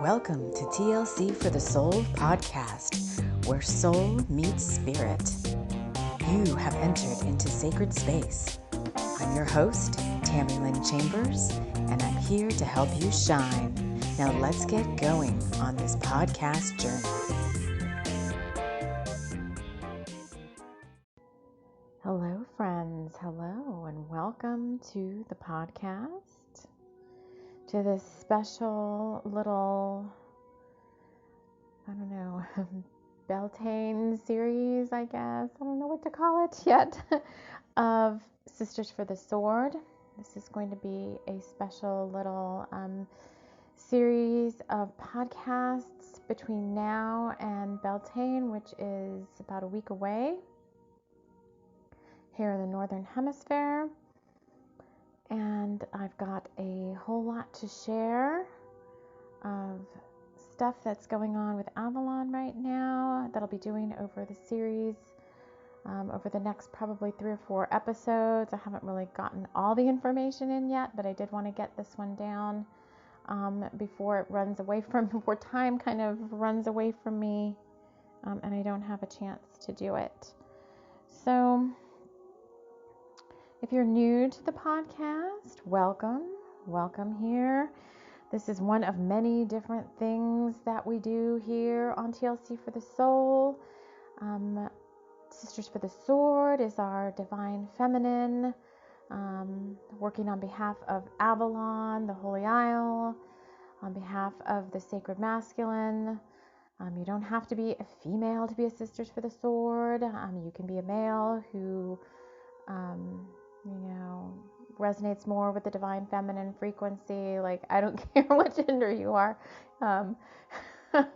Welcome to TLC for the Soul podcast, where soul meets spirit. You have entered into sacred space. I'm your host, Tammy Lynn Chambers, and I'm here to help you shine. Now let's get going on this podcast journey. Hello, friends. Hello, and welcome to the podcast. To this special little, Beltane Series, I guess. I don't know what to call it yet, of Sisters for the Sword. This is going to be a special little series of podcasts between now and Beltane, which is about a week away here in the Northern Hemisphere. And I've got a whole lot to share of stuff that's going on with Avalon right now that I'll be doing over the series, over the next probably 3 or 4 episodes. I haven't really gotten all the information in yet, but I did want to get this one down before time kind of runs away from me, and I don't have a chance to do it. So if you're new to the podcast, welcome here. This is one of many different things that we do here on TLC for the Soul. Sisters for the Sword is our divine feminine, working on behalf of Avalon, the Holy Isle, on behalf of the sacred masculine. You don't have to be a female to be a Sisters for the Sword. You can be a male who resonates more with the divine feminine frequency. Like, I don't care what gender you are. I'm not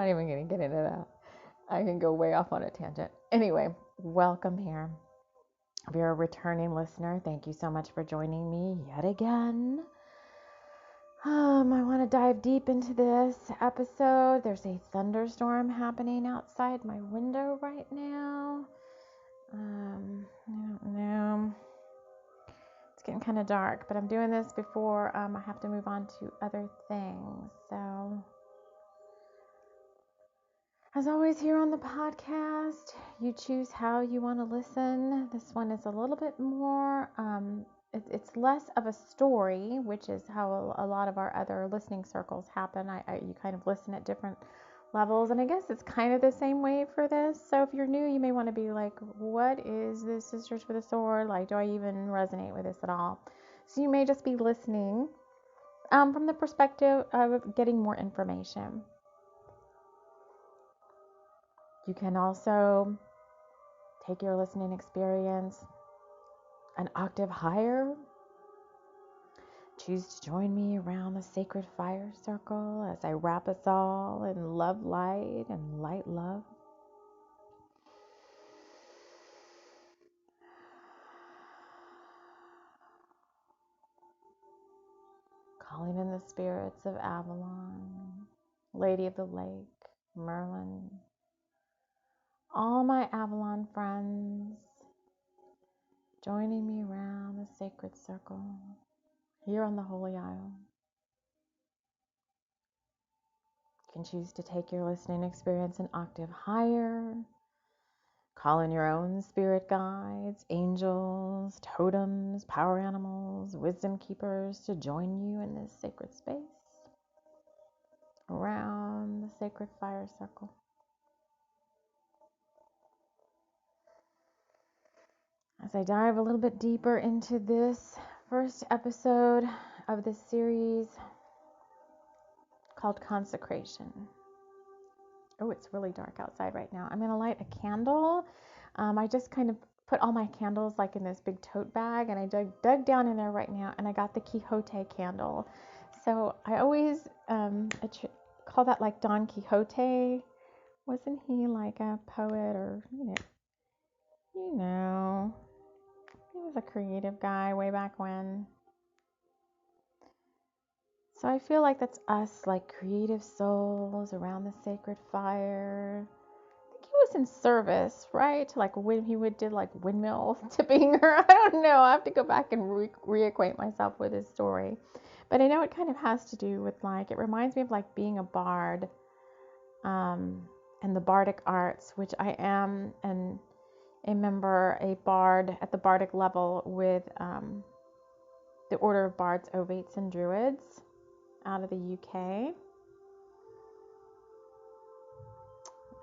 even going to get into that. I can go way off on a tangent. Anyway, welcome here. If you're a returning listener, thank you so much for joining me yet again. I want to dive deep into this episode. There's a thunderstorm happening outside my window right now. I don't know. It's getting kind of dark, but I'm doing this before I have to move on to other things. So, as always here on the podcast, you choose how you want to listen. This one is a little bit more, it's less of a story, which is how a lot of our other listening circles happen. You kind of listen at different levels, and I guess it's kind of the same way for this. So if you're new, you may want to be like, what is this Sisters for the Sword? Like, do I even resonate with this at all? So you may just be listening from the perspective of getting more information. You can also take your listening experience an octave higher. Choose to join me around the sacred fire circle as I wrap us all in love light and light love. Calling in the spirits of Avalon, Lady of the Lake, Merlin, all my Avalon friends joining me around the sacred circle here on the Holy Isle. You can choose to take your listening experience an octave higher. Call in your own spirit guides, angels, totems, power animals, wisdom keepers to join you in this sacred space around the sacred fire circle. As I dive a little bit deeper into this first episode of this series called Consecration. Oh, it's really dark outside right now. I'm going to light a candle. I just kind of put all my candles like in this big tote bag, and I dug down in there right now, and I got the Quixote candle. So I always call that like Don Quixote. Wasn't he like a poet, or he was a creative guy way back when. So I feel like that's us, like creative souls around the sacred fire. I think he was in service, right? Like when he did like windmill tipping, or I don't know. I have to go back and reacquaint myself with his story. But I know it kind of has to do with it reminds me of being a bard, and the bardic arts, which I am a member, a bard at the bardic level with the Order of Bards, Ovates, and Druids out of the UK.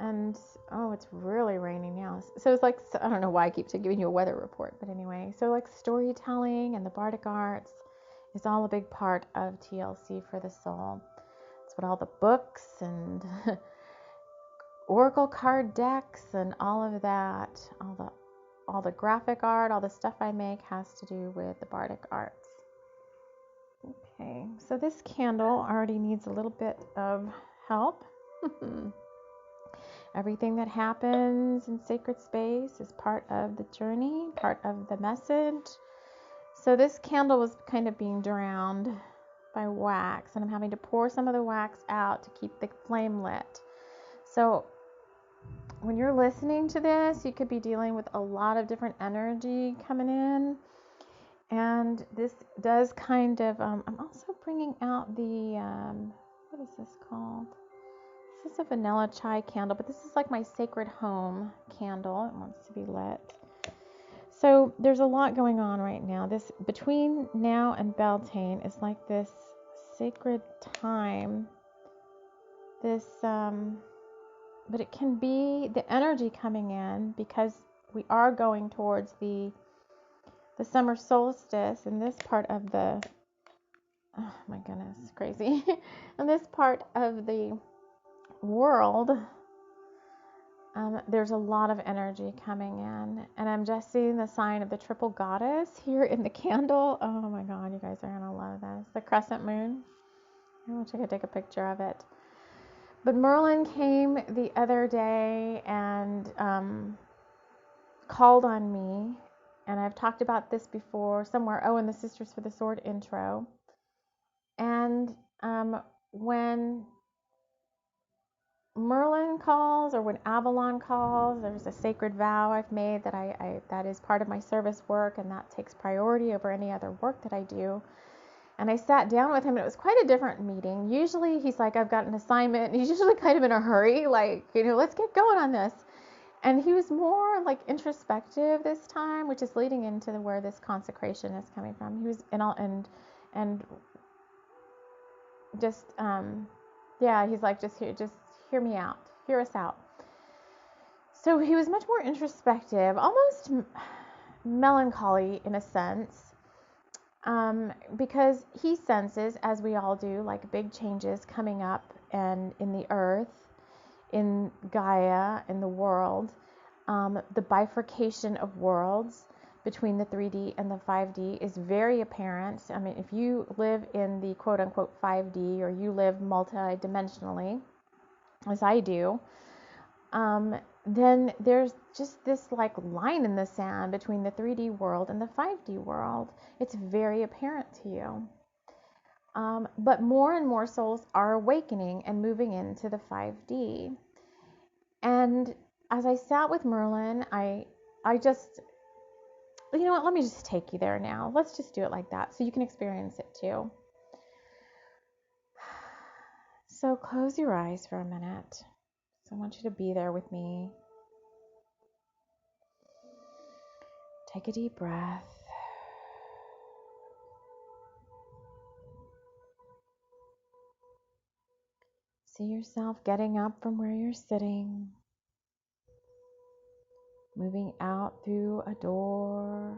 And oh, it's really raining now. So it's I don't know why I keep giving you a weather report, but anyway, so storytelling and the bardic arts is all a big part of TLC for the soul. It's what all the books and oracle card decks and all of that, all the graphic art, all the stuff I make has to do with the bardic arts. Okay, so this candle already needs a little bit of help. Everything that happens in sacred space is part of the journey, part of the message. So this candle was kind of being drowned by wax, and I'm having to pour some of the wax out to keep the flame lit. So when you're listening to this, you could be dealing with a lot of different energy coming in. And this does kind of, I'm also bringing out the, what is this called? This is a vanilla chai candle, but this is my sacred home candle. It wants to be lit. So there's a lot going on right now. This, between now and Beltane, is this sacred time. This, but it can be the energy coming in because we are going towards the summer solstice in this part of the, oh my goodness, crazy. In this part of the world, there's a lot of energy coming in, and I'm just seeing the sign of the triple goddess here in the candle. Oh my God, you guys are gonna love this. The crescent moon. I wish I could take a picture of it. But Merlin came the other day and called on me, and I've talked about this before somewhere. Oh, in the Sisters for the Sword intro. And when Merlin calls, or when Avalon calls, there's a sacred vow I've made that that is part of my service work, and that takes priority over any other work that I do. And I sat down with him, and it was quite a different meeting. Usually he's I've got an assignment, and he's usually kind of in a hurry, let's get going on this. And he was more introspective this time, which is leading into where this consecration is coming from. He was and just he's just hear me out, hear us out. So he was much more introspective, almost melancholy in a sense, because he senses, as we all do, big changes coming up and in the earth, in Gaia, in the world, the bifurcation of worlds between the 3D and the 5D is very apparent. I mean, if you live in the quote-unquote 5D, or you live multi-dimensionally, as I do, then there's just this line in the sand between the 3D world and the 5D world. It's very apparent to you. But more and more souls are awakening and moving into the 5D. And as I sat with Merlin, I just, you know what, let me just take you there now. Let's just do it like that so you can experience it too. So close your eyes for a minute. So I want you to be there with me. Take a deep breath. See yourself getting up from where you're sitting, moving out through a door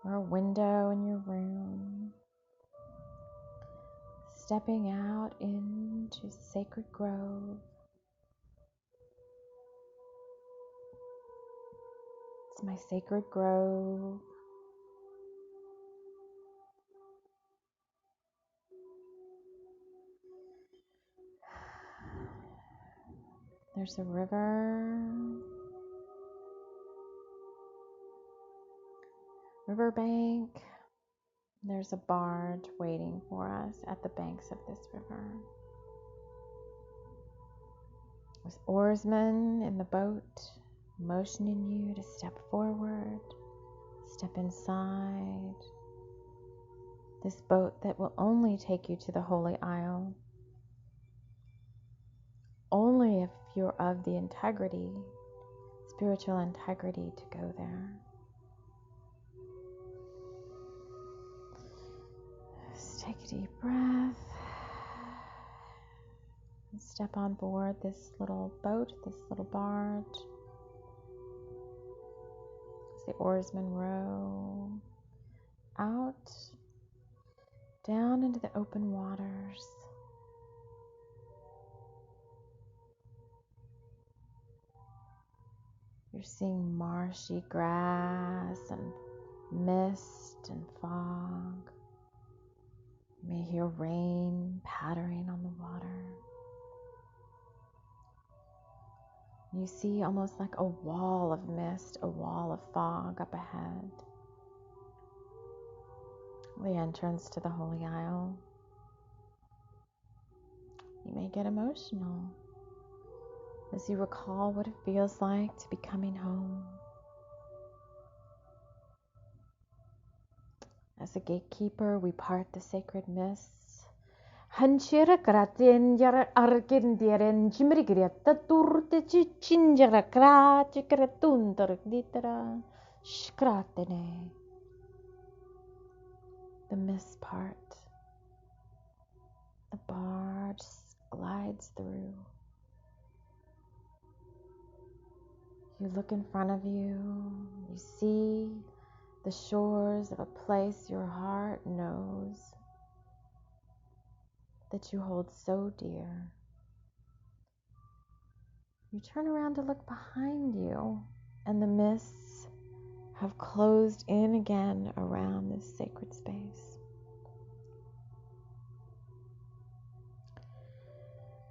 or a window in your room, stepping out into sacred grove. It's my sacred grove. There's a riverbank. There's a barge waiting for us at the banks of this river. There's oarsmen in the boat, motioning you to step forward, step inside. This boat that will only take you to the Holy Isle, only if you're of the integrity, spiritual integrity to go there. Just take a deep breath and step on board this little boat, this little barge. As the oarsmen row out, down into the open waters. You're seeing marshy grass and mist and fog. You may hear rain pattering on the water. You see almost like a wall of mist, a wall of fog up ahead. The entrance to the Holy Isle. You may get emotional as you recall what it feels like to be coming home. As a gatekeeper, we part the sacred mists. Hanchira kratinjara arkindiren chimrigriata turte chinjara krati kratuntar ditara shkratene. The mist part. The barge glides through. You look in front of you. You see the shores of a place your heart knows that you hold so dear. You turn around to look behind you, and the mists have closed in again around this sacred space.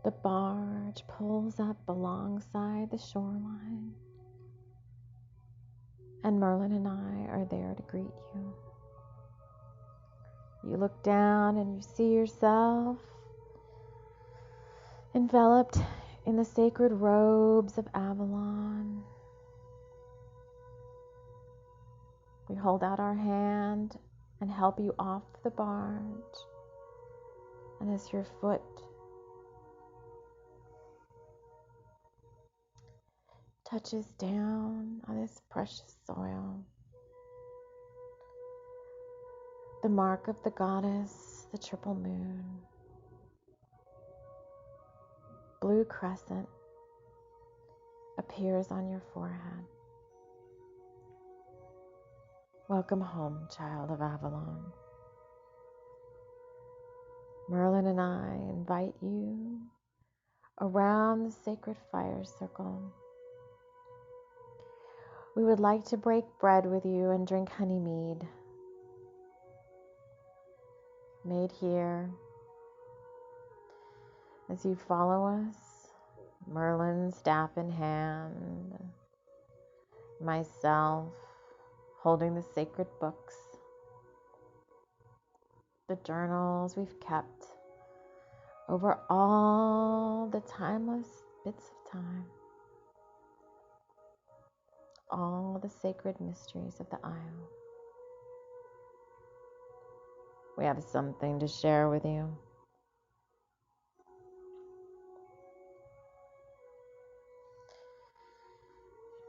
The barge pulls up alongside the shoreline, and Merlin and I are there to greet you. You look down and you see yourself enveloped in the sacred robes of Avalon. We hold out our hand and help you off the barge. And as your foot touches down on this precious soil, the mark of the goddess, the triple moon, blue crescent, appears on your forehead. Welcome home, child of Avalon. Merlin and I invite you around the sacred fire circle. We would like to break bread with you and drink honey mead, made here. As you follow us, Merlin staff in hand, myself holding the sacred books, the journals we've kept over all the timeless bits of time, all the sacred mysteries of the Isle. We have something to share with you.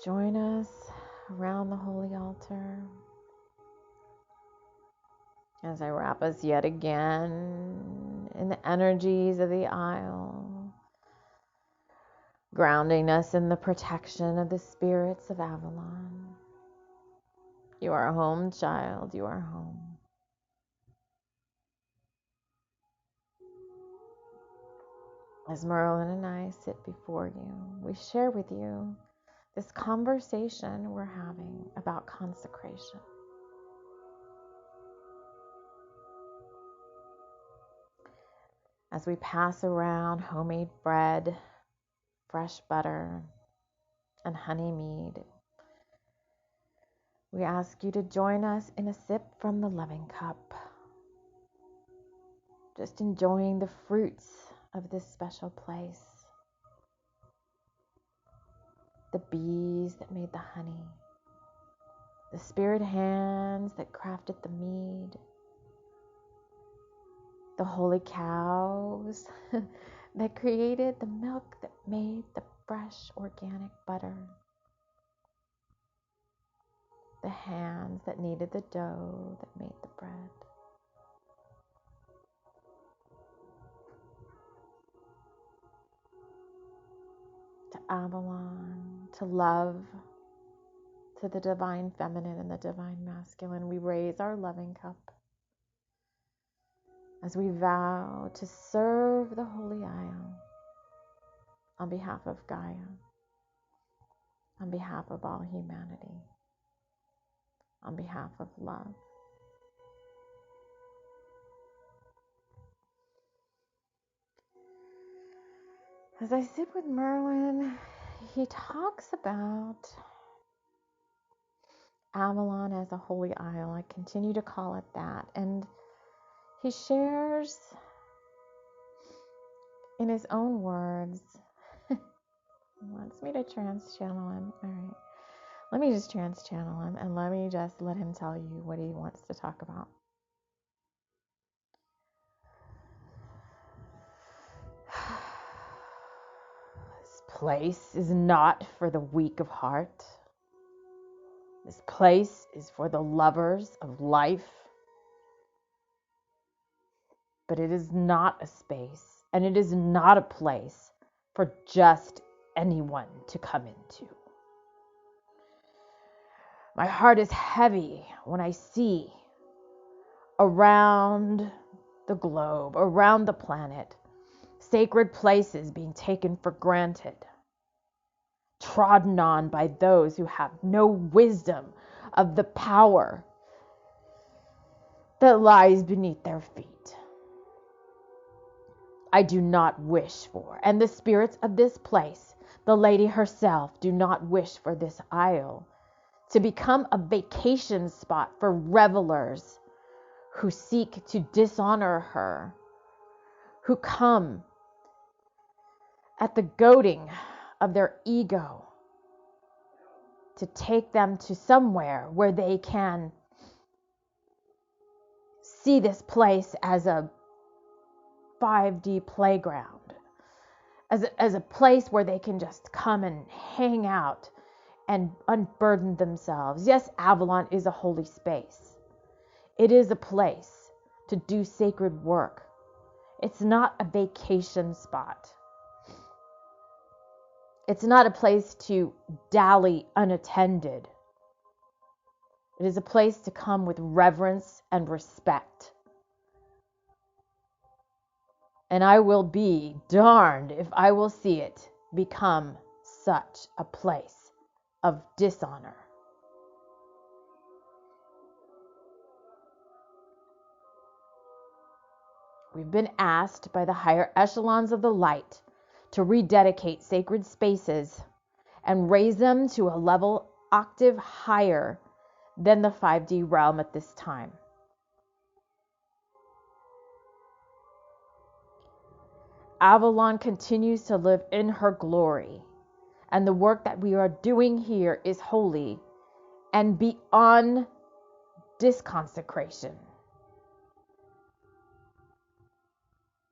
Join us around the holy altar as I wrap us yet again in the energies of the Isle, grounding us in the protection of the spirits of Avalon. You are home, child, you are home. As Merlin and I sit before you, we share with you this conversation we're having about consecration. As we pass around homemade bread, fresh butter, and honey mead, we ask you to join us in a sip from the loving cup, just enjoying the fruits of this special place. The bees that made the honey, the spirit hands that crafted the mead, the holy cows that created the milk that made the fresh organic butter, the hands that kneaded the dough that made the bread. To Avalon, to love, to the divine feminine and the divine masculine, we raise our loving cup as we vow to serve the Holy Isle on behalf of Gaia, on behalf of all humanity, on behalf of love. As I sit with Merlin, he talks about Avalon as a holy isle. I continue to call it that. And he shares in his own words, he wants me to trans-channel him. All right. Let me just trans-channel him and let me just let him tell you what he wants to talk about. This place is not for the weak of heart. This place is for the lovers of life. But it is not a space, and it is not a place for just anyone to come into. My heart is heavy when I see around the globe, around the planet, sacred places being taken for granted, trodden on by those who have no wisdom of the power that lies beneath their feet. I do not wish for, and the spirits of this place, the lady herself, do not wish for this isle to become a vacation spot for revelers who seek to dishonor her, who come at the goading of their ego to take them to somewhere where they can see this place as a 5D playground, as a place where they can just come and hang out and unburden themselves. Yes, Avalon is a holy space. It is a place to do sacred work. It's not a vacation spot. It's not a place to dally unattended. It is a place to come with reverence and respect. And I will be darned if I will see it become such a place of dishonor. We've been asked by the higher echelons of the light to rededicate sacred spaces and raise them to a level octave higher than the 5D realm at this time. Avalon continues to live in her glory, and the work that we are doing here is holy and beyond disconsecration.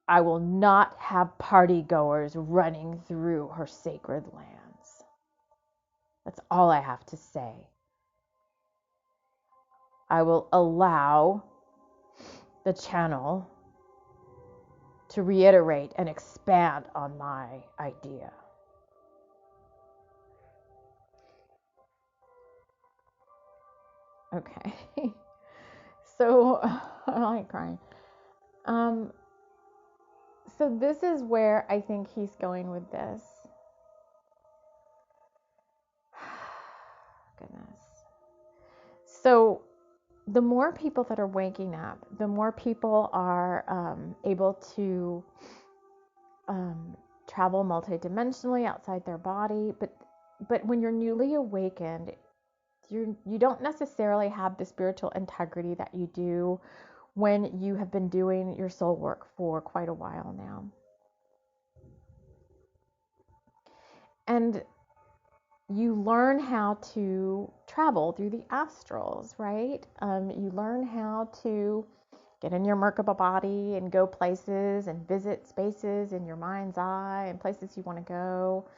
I will not have party goers running through her sacred lands. That's all I have to say. I will allow the channel to reiterate and expand on my idea. Okay. So, I like crying. So this is where I think he's going with this. Goodness. So the more people that are waking up, the more people are able to travel multidimensionally outside their body. But when you're newly awakened, you don't necessarily have the spiritual integrity that you do when you have been doing your soul work for quite a while now. And you learn how to travel through the astrals, right? You learn how to get in your Merkaba body and go places and visit spaces in your mind's eye and places you want to go.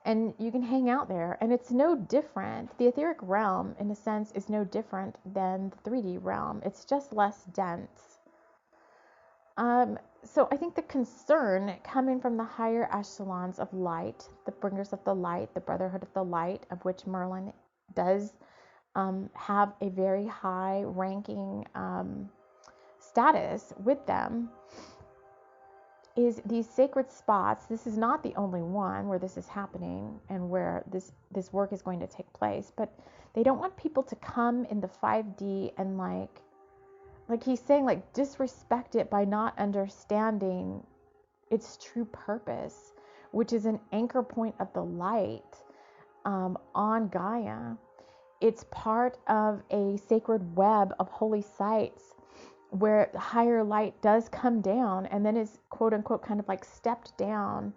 And you can hang out there. And it's no different. The etheric realm, in a sense, is no different than the 3D realm. It's just less dense. So I think the concern coming from the higher echelons of light, the bringers of the light, the brotherhood of the light, of which Merlin does have a very high ranking status with them, is these sacred spots. This is not the only one where this is happening and where this work is going to take place, but they don't want people to come in the 5D and like he's saying, like, disrespect it by not understanding its true purpose, which is an anchor point of the light on Gaia. It's part of a sacred web of holy sites where higher light does come down and then is, quote unquote, kind of like stepped down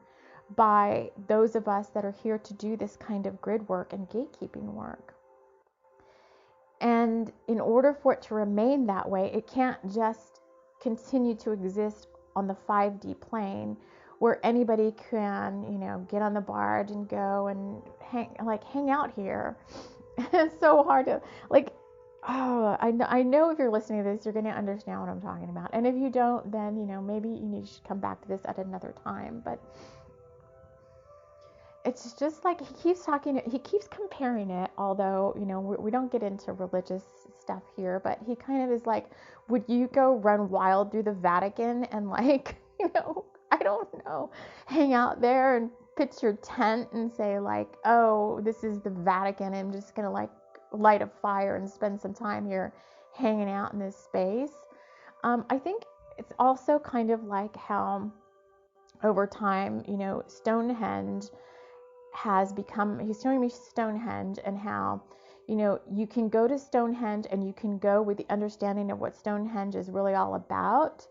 by those of us that are here to do this kind of grid work and gatekeeping work. And in order for it to remain that way, it can't just continue to exist on the 5D plane where anybody can, get on the barge and go and hang out here. It's so hard to, I know if you're listening to this, you're going to understand what I'm talking about. And if you don't, then, maybe you should come back to this at another time. But it's just like he keeps comparing it, although, we don't get into religious stuff here, but he kind of is like, would you go run wild through the Vatican and I don't know, hang out there and pitch your tent and say oh, this is the Vatican, I'm just going to light a fire and spend some time here hanging out in this space. I think it's also kind of like how over time, Stonehenge has become, he's showing me Stonehenge and how, you can go to Stonehenge and you can go with the understanding of what Stonehenge is really all about,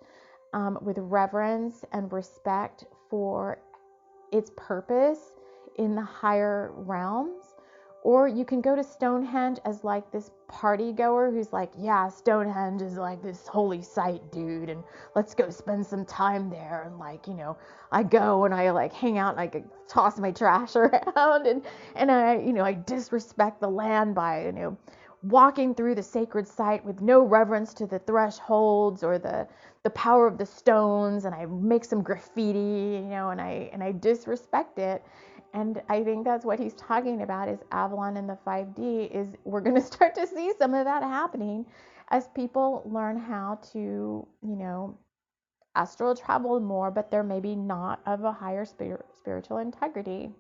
with reverence and respect for its purpose in the higher realms. Or you can go to Stonehenge as this party goer who's yeah, Stonehenge is this holy site, dude, and let's go spend some time there. And I go and I hang out and I toss my trash around and I disrespect the land by, walking through the sacred site with no reverence to the thresholds or the power of the stones, and I make some graffiti, and I disrespect it. And I think that's what he's talking about is Avalon in the 5D, is we're going to start to see some of that happening as people learn how to, astral travel more, but they're maybe not of a higher spiritual integrity.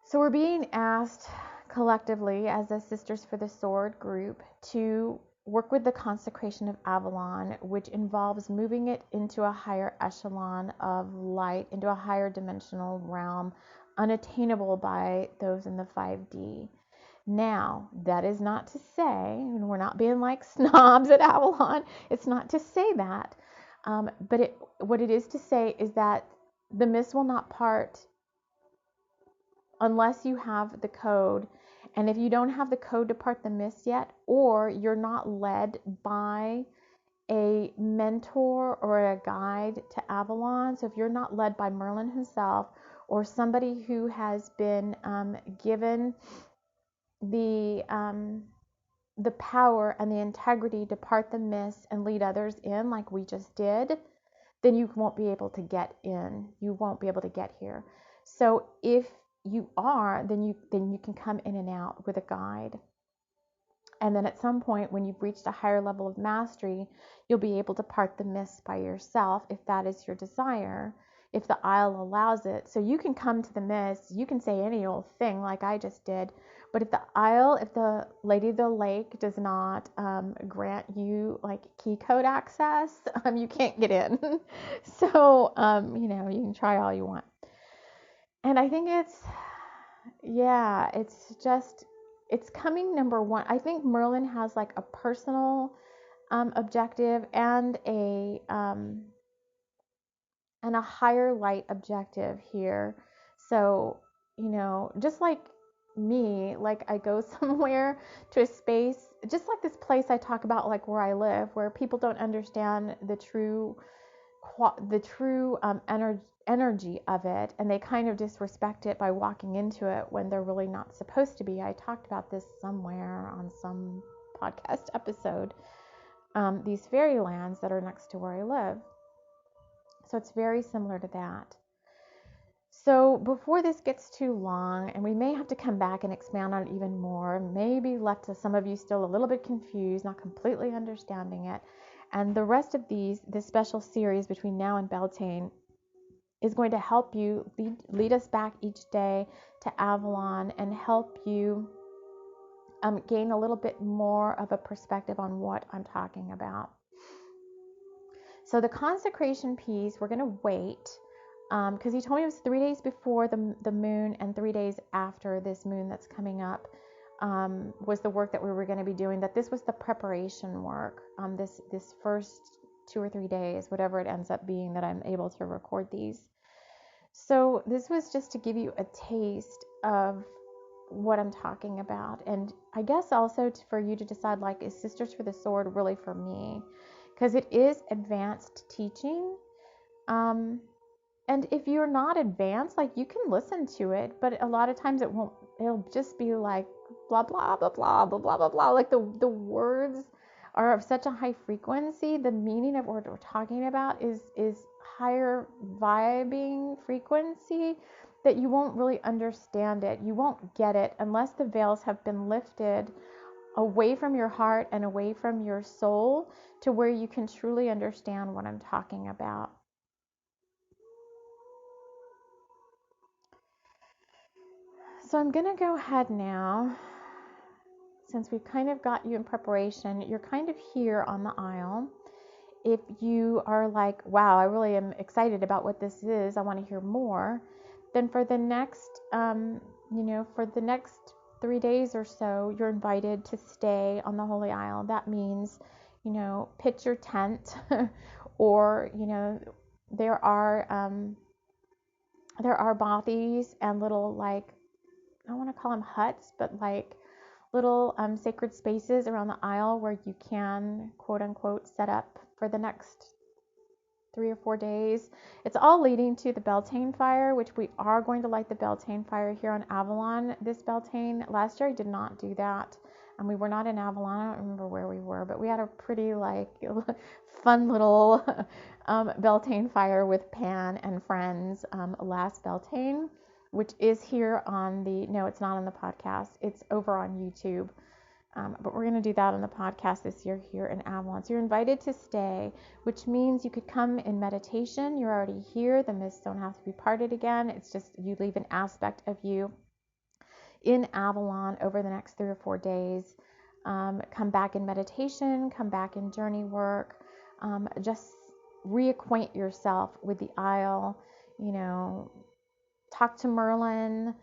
So we're being asked collectively as a Sisters for the Sword group to work with the consecration of Avalon, which involves moving it into a higher echelon of light, into a higher dimensional realm, unattainable by those in the 5D. Now, that is not to say, and we're not being like snobs at Avalon, it's not to say that, but what it is to say is that the mist will not part unless you have the code. And if you don't have the code to part the mist yet, or you're not led by a mentor or a guide to Avalon, so if you're not led by Merlin himself or somebody who has been given the power and the integrity to part the mist and lead others in like we just did, then you won't be able to get in. You won't be able to get here. So if you are, then you can come in and out with a guide. And then at some point when you've reached a higher level of mastery, you'll be able to part the mist by yourself if that is your desire, if the isle allows it. So you can come to the mist, you can say any old thing like I just did, but if the Lady of the Lake does not grant you key code access, you can't get in. So, you can try all you want. And I think it's coming number one. I think Merlin has a personal objective and a higher light objective here. So, just like me, like I go somewhere to a space, just like this place I talk about, like where I live, where people don't understand the true energy of it, and they kind of disrespect it by walking into it when they're really not supposed to be. I talked about this somewhere on some podcast episode, these fairy lands that are next to where I live. So it's very similar to that. So before this gets too long, and we may have to come back and expand on it even more, maybe left to some of you still a little bit confused, not completely understanding it, and the rest of this special series between now and Beltane is going to help you lead us back each day to Avalon and help you gain a little bit more of a perspective on what I'm talking about. So the consecration piece, we're going to wait because he told me it was 3 days before the moon and 3 days after this moon that's coming up was the work that we were going to be doing, that this was the preparation work, this first 2 or 3 days, whatever it ends up being, that I'm able to record these. So this was just to give you a taste of what I'm talking about, and I guess also for you to decide, like, is Sisters for the Sword really for me? Because it is advanced teaching. And if you're not advanced, like, you can listen to it, but a lot of times it'll just be like blah, blah, blah, blah, blah, blah, blah, blah. Like the words are of such a high frequency. The meaning of what we're talking about is higher vibing frequency that you won't really understand it. You won't get it unless the veils have been lifted away from your heart and away from your soul to where you can truly understand what I'm talking about. So I'm going to go ahead now, since we've kind of got you in preparation. You're kind of here on the aisle. If you are like, wow, I really am excited about what this is, I want to hear more, then for the next, for the next 3 days or so, you're invited to stay on the Holy Isle. That means, pitch your tent or, there are bothies and little, like, I don't want to call them huts, but like little sacred spaces around the aisle where you can, quote unquote, set up for the next 3 or 4 days. It's all leading to the Beltane fire, which we are going to light the Beltane fire here on Avalon this Beltane. Last year I did not do that, and we were not in Avalon. I don't remember where we were, but we had a pretty fun little Beltane fire with Pan and friends last Beltane, which is here on no, it's not on the podcast. It's over on YouTube. But we're going to do that on the podcast this year here in Avalon. So you're invited to stay, which means you could come in meditation. You're already here. The mists don't have to be parted again. It's just you leave an aspect of you in Avalon over the next 3 or 4 days. Come back in meditation, come back in journey work. Just reacquaint yourself with the Isle, talk to Merlin,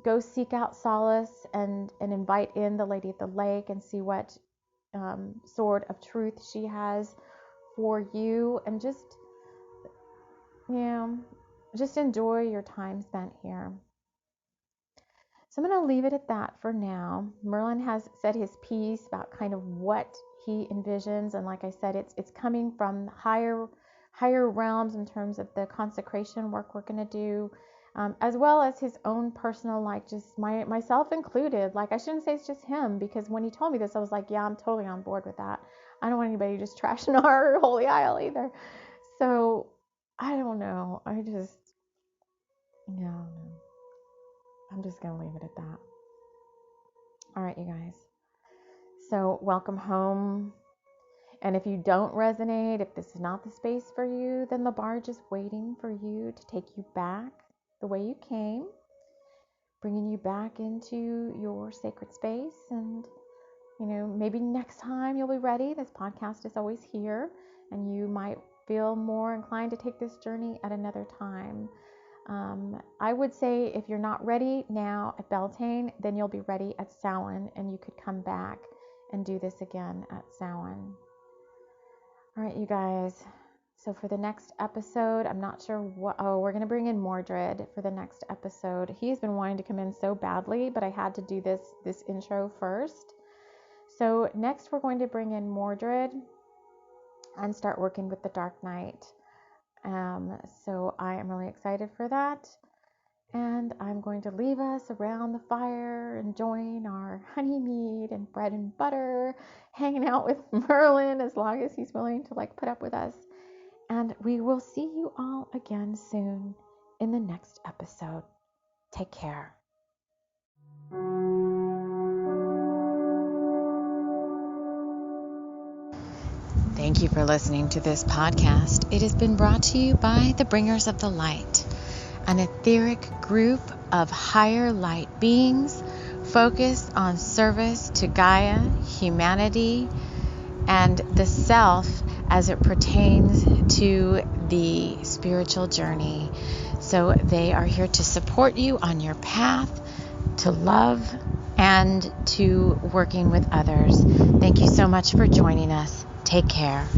go seek out solace and invite in the Lady at the Lake and see what sword of truth she has for you, and just enjoy your time spent here. So I'm going to leave it at that for now. Merlin has said his piece about kind of what he envisions, and like I said, it's coming from higher realms in terms of the consecration work we're going to do, as well as his own personal, like, just myself included. Like, I shouldn't say it's just him, because when he told me this, I was like, yeah, I'm totally on board with that. I don't want anybody just trashing our Holy Isle either. So I don't know. I'm just going to leave it at that. All right, you guys. So welcome home. And if you don't resonate, if this is not the space for you, then the barge is waiting for you to take you back the way you came, bringing you back into your sacred space. And, maybe next time you'll be ready. This podcast is always here, and you might feel more inclined to take this journey at another time. I would say if you're not ready now at Beltane, then you'll be ready at Samhain, and you could come back and do this again at Samhain. All right, you guys. So for the next episode, I'm not sure what, we're going to bring in Mordred for the next episode. He's been wanting to come in so badly, but I had to do this intro first. So next we're going to bring in Mordred and start working with the Dark Knight. So I am really excited for that. And I'm going to leave us around the fire, enjoying our honey mead and bread and butter, hanging out with Merlin as long as he's willing to put up with us. And we will see you all again soon in the next episode. Take care. Thank you for listening to this podcast. It has been brought to you by the Bringers of the Light, an etheric group of higher light beings focused on service to Gaia, humanity, and the self as it pertains to the spiritual journey. So they are here to support you on your path to love and to working with others. Thank you so much for joining us. Take care.